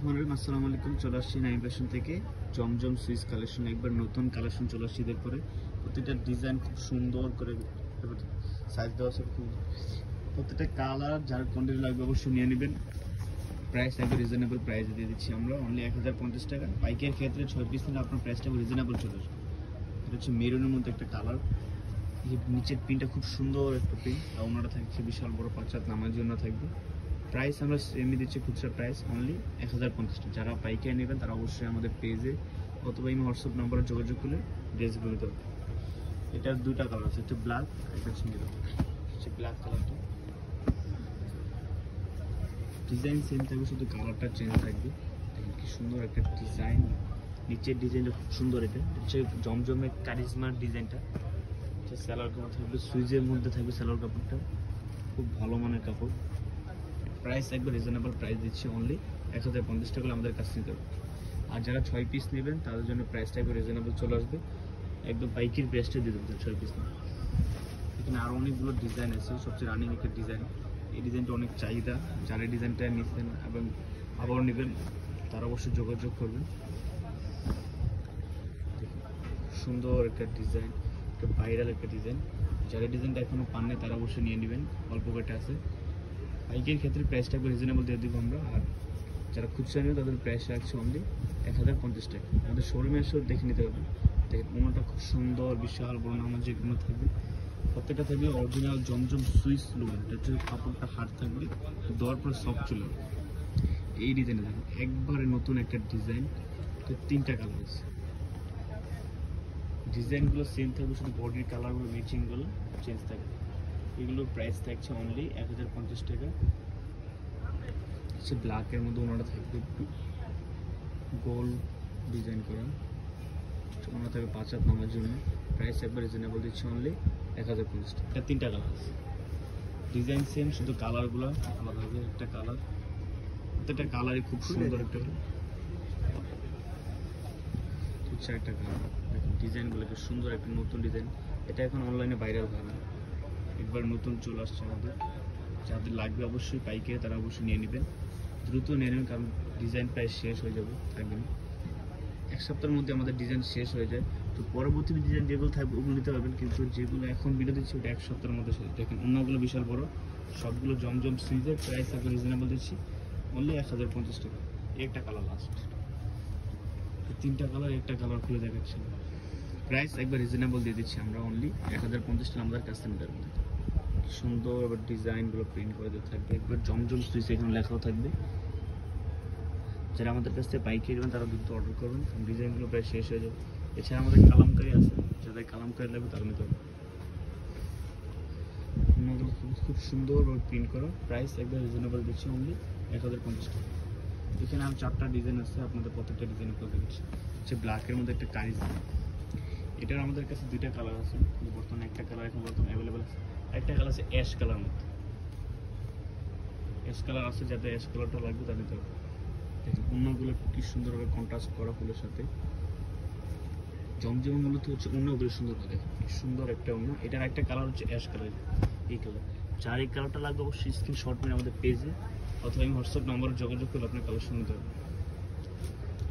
রহমানির রহিম। আসসালামু আলাইকুম। চলে আসছি নাইম ফ্যাশন থেকে জমজম সুইস কালেকশন। একবার নতুন কালেকশন চলে আসছি। ঈদের পরে প্রতিটা ডিজাইন খুব সুন্দর করে সাইজ দেওয়া আছে। প্রত্যেকটা কালার যার কোয়ান্টিটি লাগবে অবশ্যই নিয়ে নেবেন। প্রাইস একবার রিজনেবল প্রাইস দিয়ে দিচ্ছি আমরা, অনলি 1050 টাকা। বাইকের ক্ষেত্রে 6 পিস নিলে আপনার প্রাইসটা রিজনেবল চলে আসবে। এটা হচ্ছে মেরুনের মধ্যে একটা কালার। এই নিচের প্রিন্টটা খুব সুন্দর একটা প্রিন্ট, আর ওনাটা থাকছে বিশাল বড় 5 হাত নামার জন্য থাকবে। প্রাইস আমরা সেমই দিচ্ছি, খুচরা প্রাইস অনলি 1050 টাকা। যারা পাইকারি নেবেন তারা অবশ্যই আমাদের পেজে অথবা এই হোয়াটসঅ্যাপ নাম্বারে যোগাযোগ করলে ড্রেসগুলো নিতে হবে। এটার দুইটা কালার আছে, একটা ব্ল্যাক, একটা হচ্ছে মেরুন। হচ্ছে ব্ল্যাক কালারটা, ডিজাইন সেম থাকবে, শুধু কালারটা চেঞ্জ থাকবে। দেখেন কি সুন্দর একটা ডিজাইন, নিচের ডিজাইনটা খুব সুন্দর। এটা হচ্ছে জমজমের কারিজমার ডিজাইনটা। সেলার কাপড় থাকবে, সুইজের মধ্যে থাকবে সেলার কাপড়টা, খুব ভালো মানের কাপড়। প্রাইস একবার রিজনেবল প্রাইস দিচ্ছি, অনলি 1050 টাকা আমাদের কাছে নিতে হবে। আর যারা 6 পিস নেবেন তাদের জন্য প্রাইসটা একবার রিজনেবল চলে আসবে, একদম বাইকের প্রাইসটা দিয়ে দেবেন 6 পিস নেবেন। এখানে আরও অনেকগুলো ডিজাইন আছে, সবচেয়ে রানিং একটা ডিজাইন। এই ডিজাইনটা অনেক চাহিদা, যারা ডিজাইনটা নিচ্ছেন এবং আবার নেবেন তারা অবশ্যই যোগাযোগ করবেন। সুন্দর একটা ডিজাইন, একটা ভাইরাল একটা ডিজাইন। যারা ডিজাইনটা এখনও পান নাই তারা অবশ্যই নিয়ে নেবেন, অল্প কটা আছে। বাইকের ক্ষেত্রে প্রাইসটা একবার রিজনেবল দিয়ে দেবো আমরা। আর যারা খুচরা নেবে তাদের প্রাইস রাখছে অনলি 1050 টাকা। আমাদের শোরুমে এসেও দেখে নিতে হবে। দেখেন ওনাটা খুব সুন্দর, বিশাল বড় নামার যেগুলো থাকবে প্রত্যেকটা থাকবে অরিজিনাল জমজম সুইস লুমেন। এটা হচ্ছে কাপড়টা হার্ড থাকবে, দেওয়ার পরে সফট চলে যাবে। এই ডিজাইনে দেখেন একবারে নতুন একটা ডিজাইন, তো 3টা কালার আছে। ডিজাইনগুলো সেম থাকবে, শুধু বডির কালারগুলো ম্যাচিংগুলো চেঞ্জ থাকবে। এগুলোর প্রাইস থাকছে অনলি 1050 টাকা। হচ্ছে ব্ল্যাকের মধ্যে ওনাটা থাকবে একটু গোল ডিজাইন করা, ওনাটা থাকবে 5 হাত নামার জন্য। প্রাইস একবার রিজনেবল দিচ্ছে অনলি 1050 টাকা। এটা 3টা কালার আছে, ডিজাইন সেম, শুধু কালারগুলো আলাদা হবে। একটা কালার, প্রত্যেকটা কালারই খুব সুন্দর একটা হচ্ছে একটা কালার। দেখুন ডিজাইনগুলো কি সুন্দর, একটা নতুন ডিজাইন। এটা এখন অনলাইনে ভাইরাল হয় না, একবার নতুন চলে আসছে আমাদের। যাদের লাগবে অবশ্যই পাইকারি তারা অবশ্যই নিয়ে নেবেন, দ্রুত নিয়ে নেবেন, কারণ ডিজাইন প্রায় শেষ হয়ে যাবে, থাকবে না। 1 সপ্তাহের মধ্যে আমাদের ডিজাইন শেষ হয়ে যায়, তো পরবর্তী ডিজাইন যেগুলো থাকবে ওগুলো নিতে পারবেন। কিন্তু যেগুলো এখন ভিডিও দিচ্ছি ওটা 1 সপ্তাহের মধ্যে শেষ। দেখেন অন্যগুলো বিশাল বড়, সবগুলো জমজম সিরিজের। প্রাইস একবার রিজনেবল দিচ্ছি অনলি 1050 টাকা। একটা কালার লাস্ট, 3টা কালার, একটা কালার খুলে দেখাচ্ছি। প্রাইস একবার রিজনেবল দিয়ে দিচ্ছি আমরা, অনলি 1050 টাকা আমাদের কাস্টমারের মধ্যে। সুন্দর আবার ডিজাইনগুলো প্রিন্ট করে দেওয়া থাকবে, একবার জমজম সুইচ এখানে লেখাও থাকবে। যারা আমাদের কাছ থেকে পাইকারি নেবেন তারা দ্রুত অর্ডার করবেন, কারণ ডিজাইনগুলো প্রায় শেষ হয়ে যাবে। এছাড়া আমাদের কালামকারি আছে, যাদের কালামকারি লাগবে তারা নিতে হবে। অন্যগুলো খুব সুন্দরভাবে প্রিন্ট করা। প্রাইস একবার রিজনেবল দিচ্ছি অনলি 1050 টাকা। এখানে আর 4টা ডিজাইন আছে, আপনাদের প্রত্যেকটা ডিজাইন করে দিচ্ছি। হচ্ছে ব্ল্যাকের মধ্যে একটা কারিজমা। এটার আমাদের কাছে 2টা কালার আছে, বর্তমানে একটা কালার এখন বর্তমানে অ্যাভেলেবেল আছে। একটা কালার আছে অ্যাশ কালার মধ্যে, অ্যাশ কালার আছে, যাতে অ্যাশ কালারটা লাগবে তার নিতে হবে। দেখেন অন্যগুলো কি সুন্দরভাবে কন্ট্রাস্ট করা ফুলের সাথে। জমজম মূলত হচ্ছে অন্যগুলো সুন্দর হয়, দেখেন কি সুন্দর একটা অন্য। এটার একটা কালার হচ্ছে অ্যাশ কালার, এই কালার। যার এই কালারটা লাগবে অবশ্যই স্ক্রিনশট নিয়ে আমাদের পেজে অথবা আমি হোয়াটসঅ্যাপ নাম্বারে যোগাযোগ করলে আপনার কালার শুনতে হবে।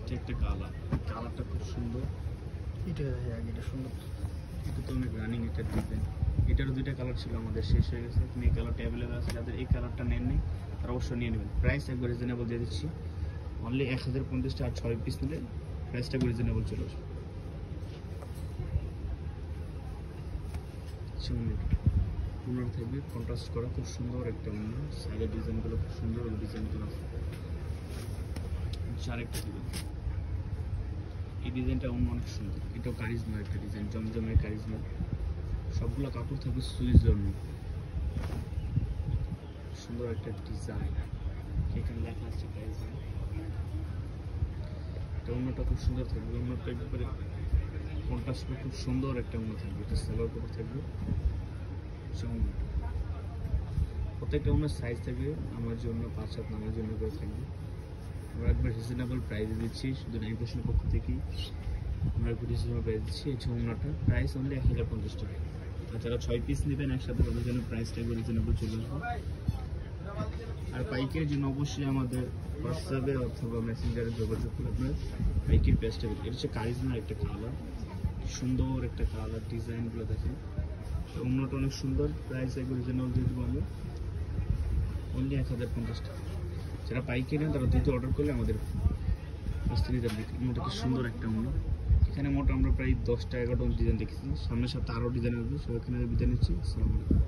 এটা একটা কালার, কালারটা খুব সুন্দর। এটা সুন্দর, এটা তো অনেক রানিং একটা ডিজাইন। এটারও 2টা কালার ছিল, আমাদের শেষ হয়ে গেছে। আপনি এই কালারটা অ্যাভেলেবেল আছে, যাদের এই কালারটা নেন নেই তারা অবশ্যই নিয়ে নেবেন। প্রাইস একবার রিজনেবল দিয়ে দিচ্ছি অনলি 1050 টাকা। আর 6 পিস নিলে প্রাইসটা একবার রিজনেবল চলে আসবে। ওনার থাকবে কন্ট্রাস্ট করা, খুব সুন্দর একটা অন্য। সাইডের ডিজাইনগুলো খুব সুন্দর, ডিজাইনগুলো আছে। আরেকটা ডিজাইন, এই ডিজাইনটা অন্য অনেক সুন্দর। এটাও কারিজমা একটা ডিজাইন, জমজমের কারিজমা। সবগুলো কাপড় থাকবে সুইচ জন্য, সুন্দর একটা ডিজাইন। এখানে লেখা আছে কারিজমা। এটা অন্যটা খুব সুন্দর থাকবে, অন্যটা একবারে কন্ট্রাস্ট করে খুব সুন্দর একটা অন্য থাকবে। এটা সেলোয়ার কাপড় থাকবে। প্রত্যেকটা অন্য সাইজ থাকবে আমার জন্য 5 হাত নামার জন্য করে থাকবে। আমরা একবার রিজনেবল প্রাইসে দিচ্ছি, শুধু নাইম ফ্যাশনের পক্ষ থেকেই আমরা একবার রিজনেবল প্রাইস দিচ্ছি। এই অন্যটা প্রাইস অনলি 1050 টাকা। আর যারা 6 পিস নেবেন একসাথে তাদের জন্য প্রাইসটা একবার রিজনেবল চলে আসবে। আর পাইকারির জন্য অবশ্যই আমাদের হোয়াটসঅ্যাপে অথবা মেসেঞ্জারে যোগাযোগ করে আপনার পাইকারি পেজটা এটা হচ্ছে কারিজমার একটা কালার, সুন্দর একটা কালার, ডিজাইনগুলো দেখেন, অন্যটা অনেক সুন্দর। প্রাইস একবার রিজনেবল দিয়ে দেবো আমরা, অনলি 1050 টাকা। যারা পাইকারি নেন তারা দ্রুত অর্ডার করলে আমাদের কাছ থেকে নিতে পারবে। অন্যটা কি সুন্দর একটা অন্য, এখানে মোট আমরা প্রায় 10টা 11টা ডিজাইন দেখেছি, সামনের সাথে আরও ডিজাইন আসবে। সবাই এখানে বিদায় নিচ্ছি, আসসালামু আলাইকুম।